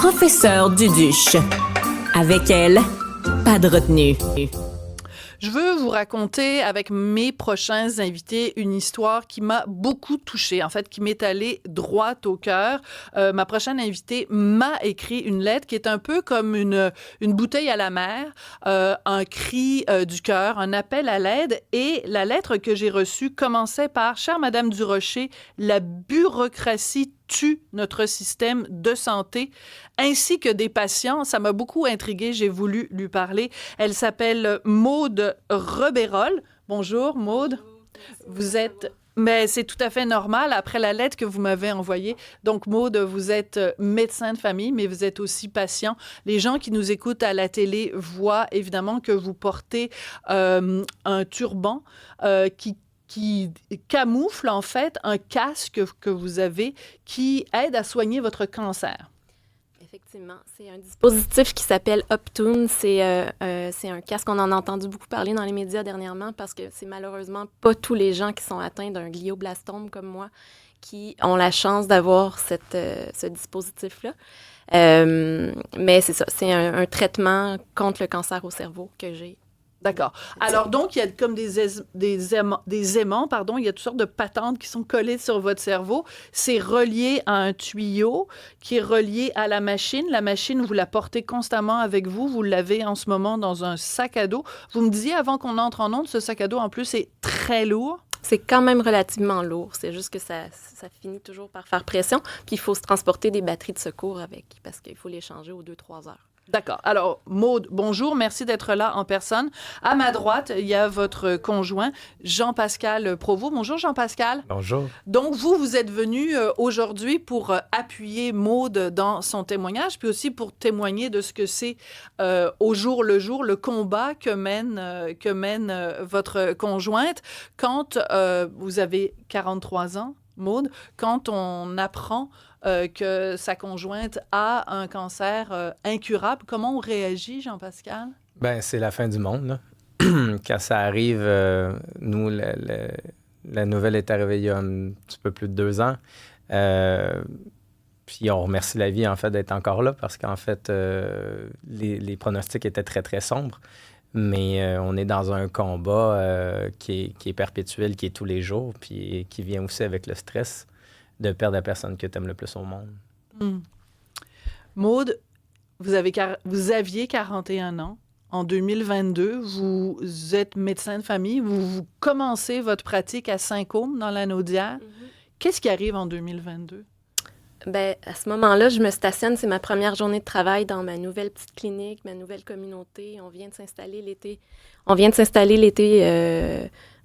professeure Duduche. Avec elle, pas de retenue. Je veux vous raconter avec mes prochains invités une histoire qui m'a beaucoup touchée, en fait, qui m'est allée droit au cœur. Ma prochaine invitée m'a écrit une lettre qui est un peu comme une bouteille à la mer, un cri du cœur, un appel à l'aide. Et la lettre que j'ai reçue commençait par « Chère Madame Durocher, la bureaucratie tue notre système de santé, ainsi que des patients. » Ça m'a beaucoup intriguée, j'ai voulu lui parler. Elle s'appelle Maude Rebérol. Bonjour, Maude. Vous êtes... Mais c'est tout à fait normal après la lettre que vous m'avez envoyée. Donc, Maude, vous êtes médecin de famille, mais vous êtes aussi patient. Les gens qui nous écoutent à la télé voient évidemment que vous portez un turban qui camoufle en fait un casque que vous avez qui aide à soigner votre cancer. Effectivement, c'est un dispositif qui s'appelle Optune. C'est un casque, on en a entendu beaucoup parler dans les médias dernièrement parce que c'est malheureusement pas tous les gens qui sont atteints d'un glioblastome comme moi qui ont la chance d'avoir ce dispositif-là. Mais c'est ça, c'est un traitement contre le cancer au cerveau que j'ai. D'accord. Alors donc, il y a comme des aimants, il y a toutes sortes de patentes qui sont collées sur votre cerveau. C'est relié à un tuyau qui est relié à la machine. La machine, vous la portez constamment avec vous. Vous l'avez en ce moment dans un sac à dos. Vous me disiez avant qu'on entre en onde, ce sac à dos, en plus, est très lourd. C'est quand même relativement lourd. C'est juste que ça finit toujours par faire pression. Puis il faut se transporter des batteries de secours avec parce qu'il faut les changer aux 2-3 heures. D'accord. Alors, Maude, bonjour. Merci d'être là en personne. À ma droite, il y a votre conjoint, Jean-Pascal Provost. Bonjour, Jean-Pascal. Bonjour. Donc, vous êtes venu aujourd'hui pour appuyer Maude dans son témoignage, puis aussi pour témoigner de ce que c'est au jour le jour, le combat que mène votre conjointe quand vous avez 43 ans, Maude, quand on apprend que sa conjointe a un cancer incurable. Comment on réagit, Jean-Pascal? Ben c'est la fin du monde, là. Quand ça arrive, nous, la nouvelle est arrivée il y a un petit peu plus de 2 ans. Puis on remercie la vie, en fait, d'être encore là parce qu'en fait, les pronostics étaient très, très sombres. Mais on est dans un combat qui est perpétuel, qui est tous les jours, puis qui vient aussi avec le stress de perdre la personne que tu aimes le plus au monde. Maude, vous aviez 41 ans. En 2022, vous êtes médecin de famille. Vous commencez votre pratique à Saint-Côme, dans la Naudière. Qu'est-ce qui arrive en 2022? Bien, à ce moment-là, je me stationne. C'est ma première journée de travail dans ma nouvelle petite clinique, ma nouvelle communauté. On vient de s'installer l'été.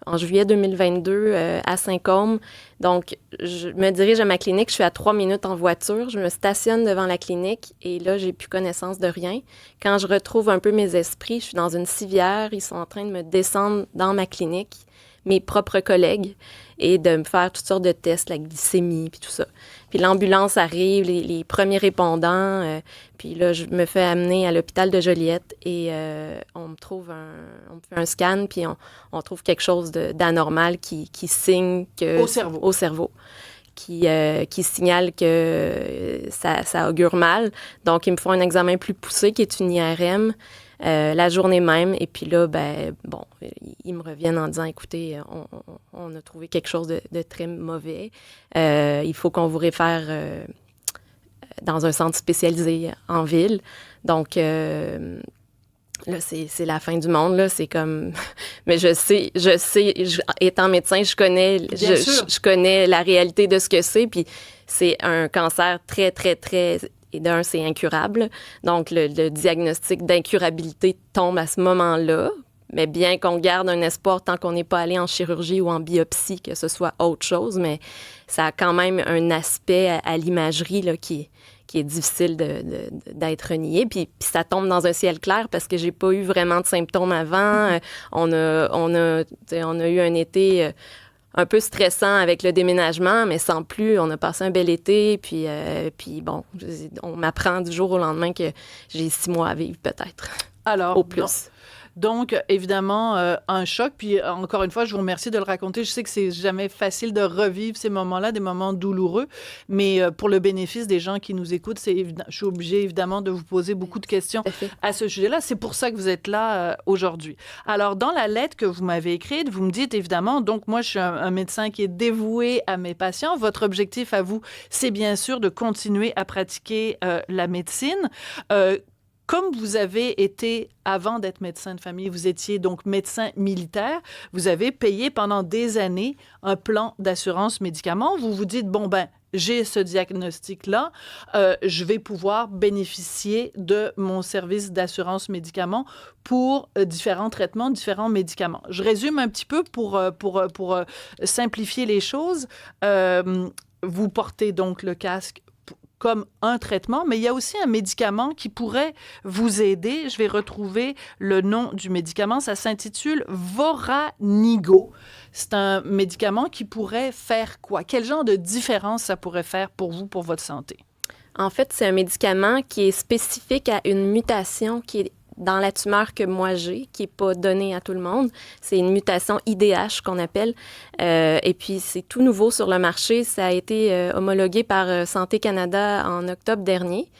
En juillet 2022 à Saint-Côme. Donc, je me dirige à ma clinique. Je suis à 3 minutes en voiture. Je me stationne devant la clinique et là, j'ai plus connaissance de rien. Quand je retrouve un peu mes esprits, je suis dans une civière. Ils sont en train de me descendre dans ma clinique, mes propres collègues, et de me faire toutes sortes de tests, la glycémie, puis tout ça. Puis l'ambulance arrive, les premiers répondants, puis là, je me fais amener à l'hôpital de Joliette et on me fait un scan, puis on trouve quelque chose d'anormal qui signe que... Au cerveau. Qui signale que ça augure mal. Donc, ils me font un examen plus poussé, qui est une IRM, la journée même. Et puis là, ils me reviennent en disant, écoutez, on a trouvé quelque chose de très mauvais. Il faut qu'on vous réfère dans un centre spécialisé en ville. Donc, là, c'est la fin du monde, là. C'est comme... Mais je sais, étant médecin, je connais la réalité de ce que c'est. Puis c'est un cancer très, très, très... Et d'un, c'est incurable. Donc, le diagnostic d'incurabilité tombe à ce moment-là. Mais bien qu'on garde un espoir tant qu'on n'est pas allé en chirurgie ou en biopsie, que ce soit autre chose, mais ça a quand même un aspect à l'imagerie là, qui est difficile d'être nié. Puis ça tombe dans un ciel clair parce que j'ai pas eu vraiment de symptômes avant. On a eu un été un peu stressant avec le déménagement, mais sans plus. On a passé un bel été. Puis bon, on m'apprend du jour au lendemain que j'ai 6 mois à vivre peut-être. Alors, au plus. Donc, évidemment, un choc. Puis, encore une fois, je vous remercie de le raconter. Je sais que c'est jamais facile de revivre ces moments-là, des moments douloureux. Mais pour le bénéfice des gens qui nous écoutent, je suis obligée, évidemment, de vous poser beaucoup de questions à ce sujet-là. C'est pour ça que vous êtes là aujourd'hui. Alors, dans la lettre que vous m'avez écrite, vous me dites, évidemment, donc moi, je suis un médecin qui est dévoué à mes patients. Votre objectif à vous, c'est bien sûr de continuer à pratiquer la médecine. Comme vous avez été, avant d'être médecin de famille, vous étiez donc médecin militaire, vous avez payé pendant des années un plan d'assurance médicaments. Vous vous dites, bon, ben, j'ai ce diagnostic-là, je vais pouvoir bénéficier de mon service d'assurance médicaments pour différents traitements, différents médicaments. Je résume un petit peu pour simplifier les choses. Vous portez donc le casque comme un traitement, mais il y a aussi un médicament qui pourrait vous aider. Je vais retrouver le nom du médicament. Ça s'intitule Voranigo. C'est un médicament qui pourrait faire quoi? Quel genre de différence ça pourrait faire pour vous, pour votre santé? En fait, c'est un médicament qui est spécifique à une mutation qui est dans la tumeur que moi j'ai, qui n'est pas donnée à tout le monde. C'est une mutation IDH qu'on appelle. Et puis, c'est tout nouveau sur le marché. Ça a été homologué par Santé Canada en octobre dernier.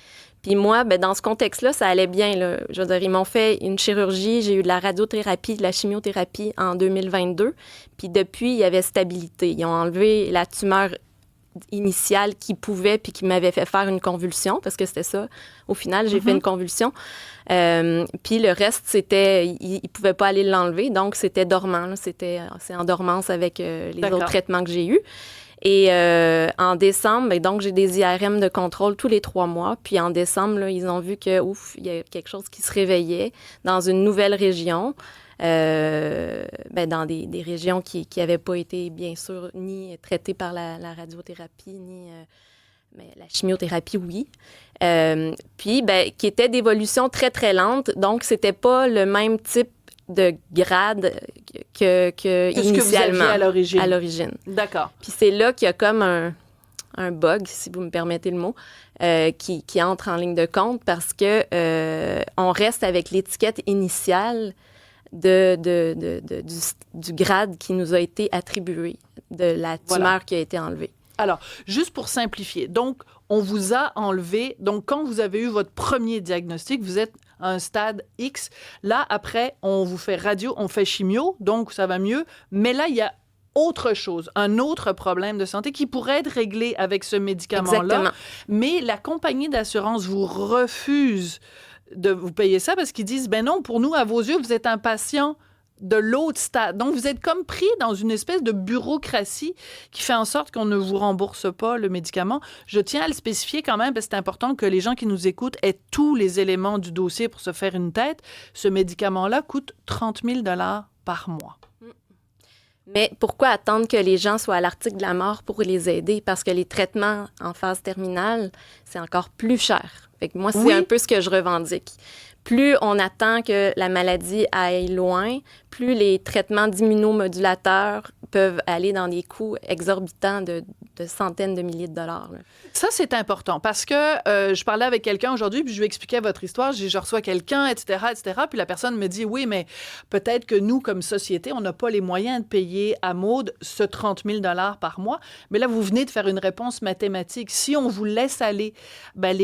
Puis moi, ben, dans ce contexte-là, ça allait bien, là. Je veux dire, ils m'ont fait une chirurgie, j'ai eu de la radiothérapie, de la chimiothérapie en 2022. Puis depuis, il y avait stabilité. Ils ont enlevé la tumeur initiale qui pouvait puis qui m'avait fait faire une convulsion, parce que c'était ça. Au final, j'ai fait une convulsion. Puis le reste, c'était... Ils ne pouvaient pas aller l'enlever, donc c'était dormant. Là. C'est en dormance avec les autres traitements que j'ai eus. Et en décembre, ben, donc j'ai des IRM de contrôle tous les 3 mois. Puis en décembre, là, ils ont vu que, il y a quelque chose qui se réveillait dans une nouvelle région. Ben, dans des régions qui n'avaient pas été, bien sûr, ni traitées par la radiothérapie, ni mais la chimiothérapie, oui. Puis, ben, qui était d'évolution très, très lente. Donc, c'était pas le même type de grade que initialement. Ce que vous aviez à l'origine. D'accord. Puis c'est là qu'il y a comme un bug, si vous me permettez le mot, qui entre en ligne de compte parce que on reste avec l'étiquette initiale du grade qui nous a été attribué, de la tumeur qui a été enlevée. Alors, juste pour simplifier, donc, on vous a enlevé, donc quand vous avez eu votre premier diagnostic, vous êtes à un stade X, là, après, on vous fait radio, on fait chimio, donc ça va mieux, mais là, il y a autre chose, un autre problème de santé qui pourrait être réglé avec ce médicament-là. Exactement. Mais la compagnie d'assurance vous refuse de vous payer ça parce qu'ils disent, ben non, pour nous, à vos yeux, vous êtes un patient de l'autre stade. Donc, vous êtes comme pris dans une espèce de bureaucratie qui fait en sorte qu'on ne vous rembourse pas le médicament. Je tiens à le spécifier quand même parce que c'est important que les gens qui nous écoutent aient tous les éléments du dossier pour se faire une tête. Ce médicament-là coûte 30 000 $ par mois. Mais pourquoi attendre que les gens soient à l'article de la mort pour les aider? Parce que les traitements en phase terminale, c'est encore plus cher. Fait que moi, c'est un peu ce que je revendique. Plus on attend que la maladie aille loin, plus les traitements d'immunomodulateurs peuvent aller dans des coûts exorbitants de centaines de milliers de dollars. Là. Ça, c'est important parce que je parlais avec quelqu'un aujourd'hui, puis je lui expliquais votre histoire. Je reçois quelqu'un, etc., etc. Puis la personne me dit, oui, mais peut-être que nous, comme société, on n'a pas les moyens de payer à Maude ce 30 000 $ par mois. Mais là, vous venez de faire une réponse mathématique. Si on vous laisse aller, ben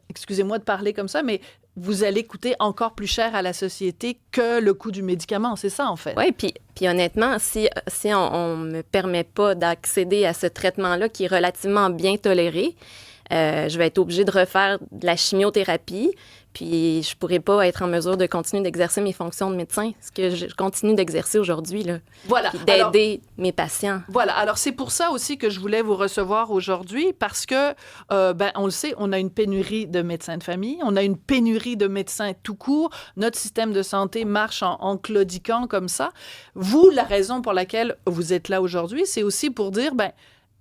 excusez-moi de parler comme ça, mais vous allez coûter encore plus cher à la société que le coût du médicament. C'est ça, en fait. Oui, puis honnêtement, si on ne me permet pas d'accéder à ce traitement-là qui est relativement bien toléré, je vais être obligée de refaire de la chimiothérapie, puis je ne pourrai pas être en mesure de continuer d'exercer mes fonctions de médecin, ce que je continue d'exercer aujourd'hui, là. Voilà. Puis d'aider mes patients. Voilà. Alors, c'est pour ça aussi que je voulais vous recevoir aujourd'hui, parce que, on le sait, on a une pénurie de médecins de famille, on a une pénurie de médecins tout court. Notre système de santé marche en claudiquant comme ça. Vous, la raison pour laquelle vous êtes là aujourd'hui, c'est aussi pour dire,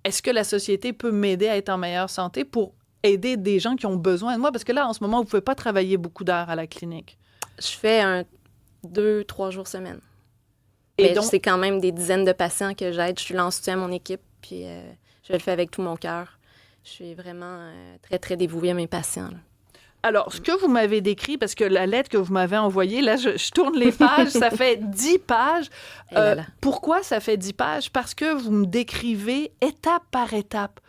est-ce que la société peut m'aider à être en meilleure santé pour aider des gens qui ont besoin de moi? Parce que là, en ce moment, vous ne pouvez pas travailler beaucoup d'heures à la clinique. Je fais 2-3 jours semaine. Et mais donc, c'est quand même des dizaines de patients que j'aide. Je suis là en soutien à mon équipe, puis je le fais avec tout mon cœur. Je suis vraiment très, très dévouée à mes patients. Là. Alors, ce que vous m'avez décrit, parce que la lettre que vous m'avez envoyée, là, je tourne les pages, ça fait 10 pages. Et là, là. Pourquoi ça fait 10 pages? Parce que vous me décrivez étape par étape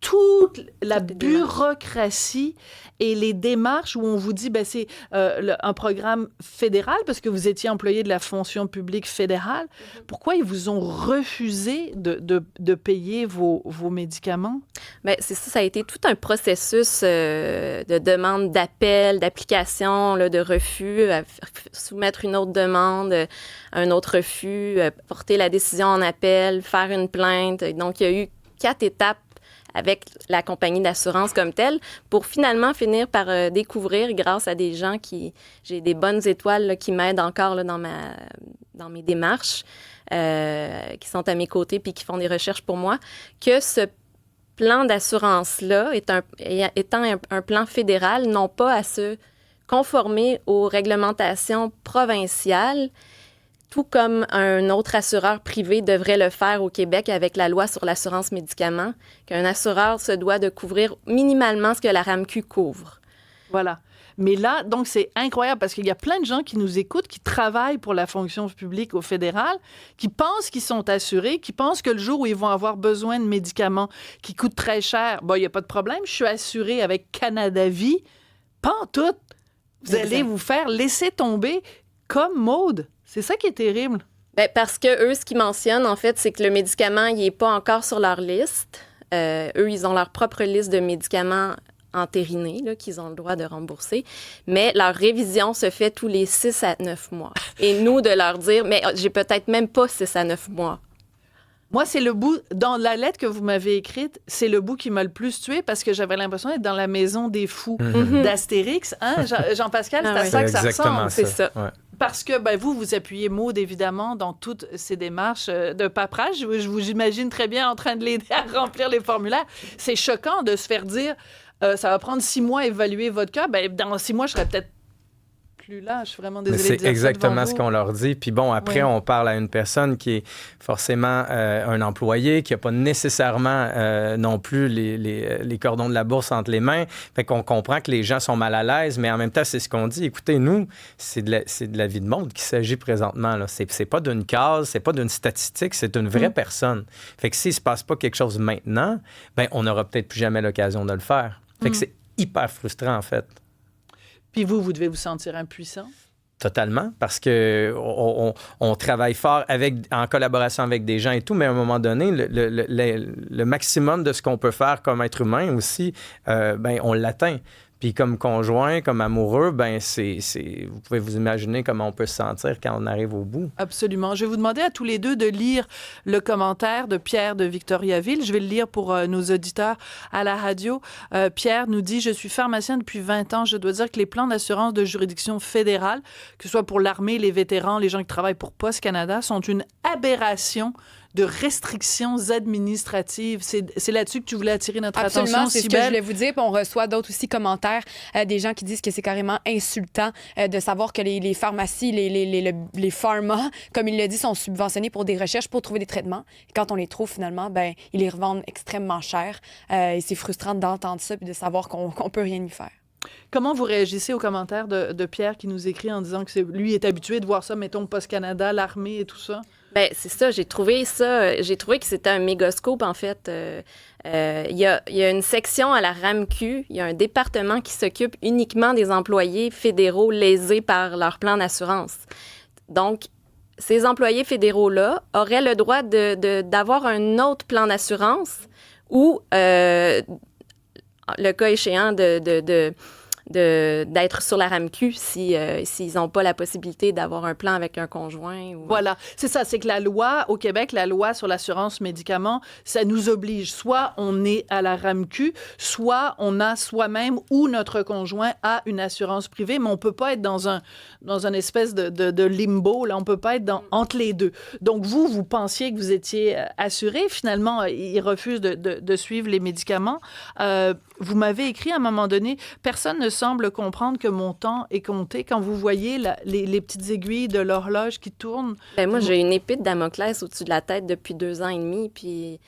toute la Toutes les démarches. bureaucratie et les démarches où on vous dit, ben, c'est un programme fédéral, parce que vous étiez employé de la fonction publique fédérale. Pourquoi ils vous ont refusé de payer vos médicaments? Bien, c'est ça, ça a été tout un processus de demande d'appel, d'application, là, de refus, soumettre une autre demande, un autre refus, porter la décision en appel, faire une plainte. Donc, il y a eu 4 étapes avec la compagnie d'assurance comme telle, pour finalement finir par découvrir, grâce à des gens j'ai des bonnes étoiles là, qui m'aident encore là, dans mes démarches, qui sont à mes côtés puis qui font des recherches pour moi, que ce plan d'assurance-là, étant un plan fédéral, n'ont pas à se conformer aux réglementations provinciales, tout comme un autre assureur privé devrait le faire au Québec avec la loi sur l'assurance médicaments, qu'un assureur se doit de couvrir minimalement ce que la RAMQ couvre. Voilà. Mais là, donc, c'est incroyable parce qu'il y a plein de gens qui nous écoutent, qui travaillent pour la fonction publique au fédéral, qui pensent qu'ils sont assurés, qui pensent que le jour où ils vont avoir besoin de médicaments qui coûtent très cher, il n'y a pas de problème, je suis assuré avec Canada Vie. Pas en tout. Vous allez vous faire laisser tomber comme Maude. C'est ça qui est terrible. Bien, parce que eux, ce qu'ils mentionnent, en fait, c'est que le médicament, il n'est pas encore sur leur liste. Eux, ils ont leur propre liste de médicaments entérinés, là, qu'ils ont le droit de rembourser. Mais leur révision se fait tous les 6 à 9 mois. Et nous, de leur dire, mais j'ai peut-être même pas 6 à 9 mois. Moi, c'est le bout, dans la lettre que vous m'avez écrite, c'est le bout qui m'a le plus tué parce que j'avais l'impression d'être dans la maison des fous d'Astérix. Hein? Jean-Pascal, c'est à ça que ça ressemble. C'est ça. Ouais. Parce que vous appuyez Maude, évidemment, dans toutes ces démarches de paperasse. Je vous imagine très bien en train de l'aider à remplir les formulaires. C'est choquant de se faire dire ça va prendre 6 mois à évaluer votre cas. Ben, dans 6 mois, je serais peut-être plus là. Je suis vraiment désolée de dire ça. C'est exactement ce devant vous. qu'on leur dit. Puis bon, après, on parle à une personne qui est forcément un employé, qui n'a pas nécessairement non plus les cordons de la bourse entre les mains. Fait qu'on comprend que les gens sont mal à l'aise, mais en même temps, c'est ce qu'on dit. Écoutez, nous, c'est de la vie de monde qu'il s'agit présentement. Là. C'est pas d'une case, c'est pas d'une statistique, c'est une vraie personne. Fait que s'il se passe pas quelque chose maintenant, ben on n'aura peut-être plus jamais l'occasion de le faire. Fait que c'est hyper frustrant, en fait. Puis vous devez vous sentir impuissant. Totalement, parce que on travaille fort en collaboration avec des gens et tout, mais à un moment donné, le maximum de ce qu'on peut faire comme être humain aussi, on l'atteint. Puis comme conjoint, comme amoureux, vous pouvez vous imaginer comment on peut se sentir quand on arrive au bout. Absolument. Je vais vous demander à tous les deux de lire le commentaire de Pierre de Victoriaville. Je vais le lire pour nos auditeurs à la radio. Pierre nous dit « Je suis pharmacien depuis 20 ans. Je dois dire que les plans d'assurance de juridiction fédérale, que ce soit pour l'armée, les vétérans, les gens qui travaillent pour Post Canada, sont une aberration de restrictions administratives. » C'est là-dessus que tu voulais attirer notre attention, Absolument, c'est ce que Cybèle. je voulais vous dire. Puis on reçoit d'autres aussi commentaires, des gens qui disent que c'est carrément insultant de savoir que les pharmacies, les pharma, comme il le dit, sont subventionnés pour des recherches, pour trouver des traitements. Et quand on les trouve, finalement, ils les revendent extrêmement cher. Et c'est frustrant d'entendre ça puis de savoir qu'on peut rien y faire. Comment vous réagissez aux commentaires de Pierre qui nous écrit en disant que lui est habitué de voir ça, mettons, Post Canada, l'armée et tout ça? Bien, c'est ça. J'ai trouvé que c'était un mégascope, en fait. Il y a une section à la RAMQ, il y a un département qui s'occupe uniquement des employés fédéraux lésés par leur plan d'assurance. Donc, ces employés fédéraux-là auraient le droit d'avoir un autre plan d'assurance ou, le cas échéant, d'être sur la RAMQ s'ils n'ont pas la possibilité d'avoir un plan avec un conjoint. Ou... Voilà, c'est ça, c'est que la loi, au Québec, la loi sur l'assurance médicaments, ça nous oblige. Soit on est à la RAMQ, soit on a soi-même ou notre conjoint a une assurance privée, mais on ne peut pas être dans un espèce de limbo, là, on ne peut pas être entre les deux. Donc vous pensiez que vous étiez assuré, finalement, ils refusent de suivre les médicaments. Vous m'avez écrit à un moment donné, personne ne semble comprendre que mon temps est compté. Quand vous voyez les petites aiguilles de l'horloge qui tournent... Moi, j'ai une épée de Damoclès au-dessus de la tête depuis 2 ans et demi, puis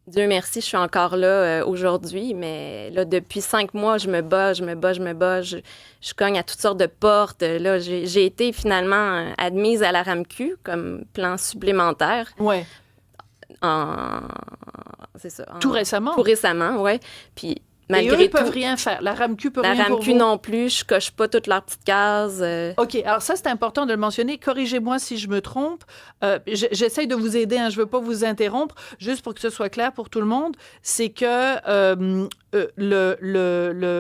Dieu merci, je suis encore là aujourd'hui, mais là, depuis 5 mois, je me bats, je cogne à toutes sortes de portes. Là, j'ai été finalement admise à la RAMQ comme plan supplémentaire. Ouais. C'est ça. Tout récemment? Tout récemment, oui. Puis Et malgré eux, ils tout, peuvent rien faire. La RAMQ peut la rien pour RAMQ vous? non plus, je coche pas toutes leurs petites cases. OK. Alors ça, c'est important de le mentionner. Corrigez-moi si je me trompe. J'essaye de vous aider, hein, je ne veux pas vous interrompre. Juste pour que ce soit clair pour tout le monde, c'est que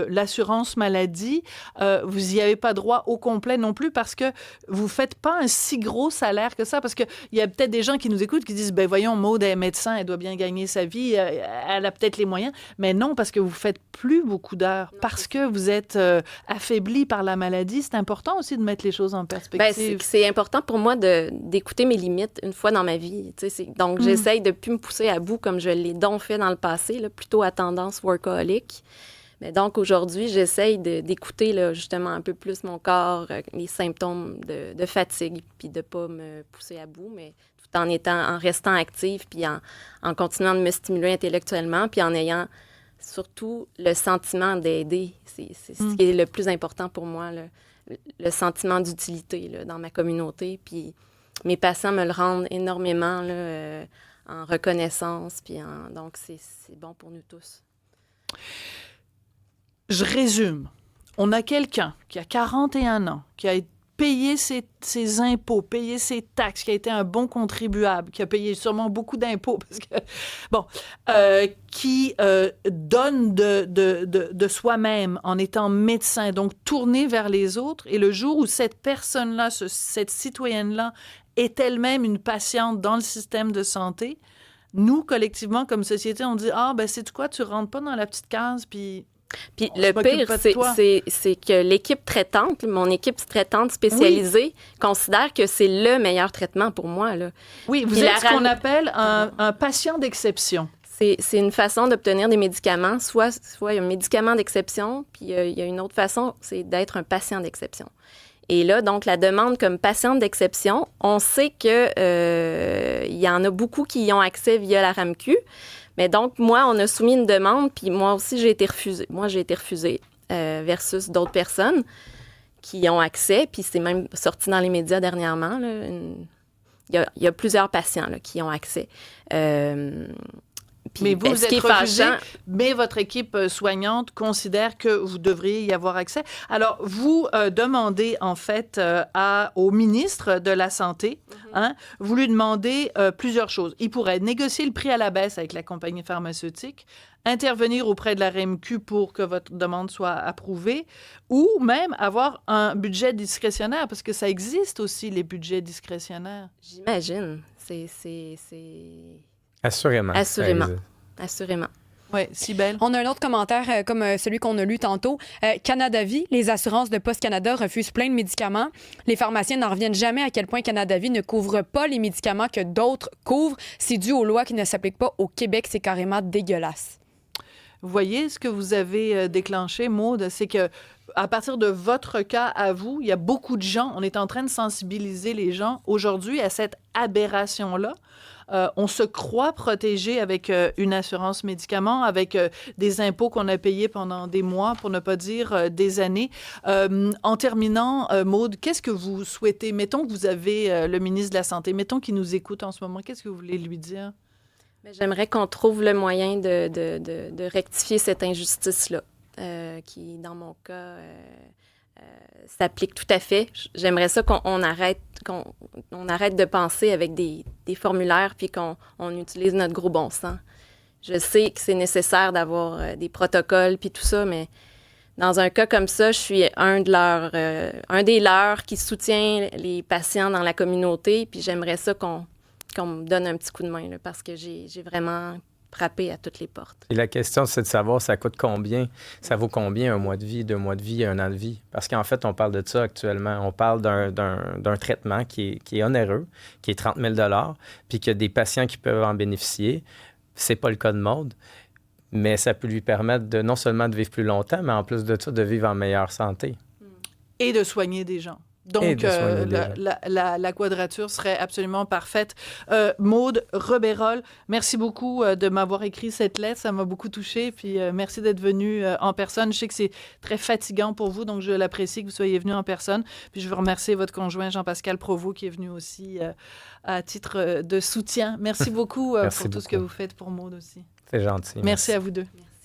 l'assurance maladie, vous n'y avez pas droit au complet non plus parce que vous ne faites pas un si gros salaire que ça. Parce qu'il y a peut-être des gens qui nous écoutent qui disent, ben voyons, Maude est médecin, elle doit bien gagner sa vie, elle a peut-être les moyens. Mais non, parce que vous ne faites plus beaucoup d'heures, parce que vous êtes affaibli par la maladie. C'est important aussi de mettre les choses en perspective. C'est important pour moi d'écouter mes limites une fois dans ma vie. Donc, j'essaye de ne plus me pousser à bout comme je l'ai donc fait dans le passé, là, plutôt à tendance workaholic. Mais donc, aujourd'hui, j'essaye d'écouter là, justement un peu plus mon corps, les symptômes de fatigue, puis de ne pas me pousser à bout, mais tout en restant active, puis en continuant de me stimuler intellectuellement, puis en ayant surtout le sentiment d'aider. C'est ce qui est le plus important pour moi, le sentiment d'utilité là, dans ma communauté. Puis mes patients me le rendent énormément là, en reconnaissance. Puis donc, c'est bon pour nous tous. Je résume. On a quelqu'un qui a 41 ans, qui a payé ses impôts, payé ses taxes, qui a été un bon contribuable, qui a payé sûrement beaucoup d'impôts, parce que, qui donne de soi-même en étant médecin, donc tourné vers les autres. Et le jour où cette personne-là, cette citoyenne-là, est elle-même une patiente dans le système de santé, nous, collectivement, comme société, on dit « Ah, ben c'est quoi, tu rentres pas dans la petite case, puis... » Puis le pire, c'est que l'équipe traitante, mon équipe traitante spécialisée, considère que c'est le meilleur traitement pour moi. Là. Oui, vous êtes ce qu'on appelle un patient d'exception. C'est une façon d'obtenir des médicaments. Soit il y a un médicament d'exception, puis il y a une autre façon, c'est d'être un patient d'exception. Et là, donc, la demande comme patiente d'exception, on sait qu'il y en a beaucoup qui y ont accès via la RAMQ. Mais donc, moi, on a soumis une demande, puis moi aussi, j'ai été refusée. Moi, j'ai été refusée versus d'autres personnes qui y ont accès, puis c'est même sorti dans les médias dernièrement. Là, il y a plusieurs patients là, qui y ont accès. Mais vous êtes refusé, mais votre équipe soignante considère que vous devriez y avoir accès. Alors, vous demandez, en fait, au ministre de la Santé, vous lui demandez plusieurs choses. Il pourrait négocier le prix à la baisse avec la compagnie pharmaceutique, intervenir auprès de la RAMQ pour que votre demande soit approuvée, ou même avoir un budget discrétionnaire, parce que ça existe aussi, les budgets discrétionnaires. J'imagine. Assurément. Assurément. Oui, Cybèle. On a un autre commentaire comme celui qu'on a lu tantôt. Canada Vie, les assurances de Post Canada refusent plein de médicaments. Les pharmaciens n'en reviennent jamais à quel point Canada Vie ne couvre pas les médicaments que d'autres couvrent. C'est dû aux lois qui ne s'appliquent pas au Québec. C'est carrément dégueulasse. Vous voyez ce que vous avez déclenché, Maude, c'est que à partir de votre cas à vous, il y a beaucoup de gens, on est en train de sensibiliser les gens aujourd'hui à cette aberration-là. On se croit protégé avec une assurance médicaments, avec des impôts qu'on a payés pendant des mois, pour ne pas dire des années. En terminant, Maude, qu'est-ce que vous souhaitez? Mettons que vous avez le ministre de la Santé, mettons qu'il nous écoute en ce moment, qu'est-ce que vous voulez lui dire? J'aimerais qu'on trouve le moyen de rectifier cette injustice-là, qui, dans mon cas, s'applique tout à fait. J'aimerais ça qu'on arrête de penser avec des formulaires puis qu'on utilise notre gros bon sens. Je sais que c'est nécessaire d'avoir des protocoles puis tout ça, mais dans un cas comme ça, je suis un des leurs qui soutient les patients dans la communauté, puis j'aimerais ça qu'on me donne un petit coup de main, là, parce que j'ai vraiment frappé à toutes les portes. Et la question, c'est de savoir, ça coûte combien? Ça vaut combien un mois de vie, 2 mois de vie, 1 an de vie? Parce qu'en fait, on parle de ça actuellement. On parle d'un traitement qui est onéreux, qui est 30 000 $, puis qu'il y a des patients qui peuvent en bénéficier. C'est pas le cas de Maude, mais ça peut lui permettre non seulement de vivre plus longtemps, mais en plus de ça, de vivre en meilleure santé. Et de soigner des gens. Et Donc, de soigner les gens. la quadrature serait absolument parfaite. Maude Rebérol, merci beaucoup de m'avoir écrit cette lettre. Ça m'a beaucoup touchée. Puis, merci d'être venue en personne. Je sais que c'est très fatigant pour vous, donc je l'apprécie que vous soyez venu en personne. Puis, je veux remercier votre conjoint Jean-Pascal Provost qui est venu aussi à titre de soutien. Merci beaucoup Merci pour tout ce que beaucoup. vous faites pour Maude aussi. C'est gentil. Merci à vous deux. Merci.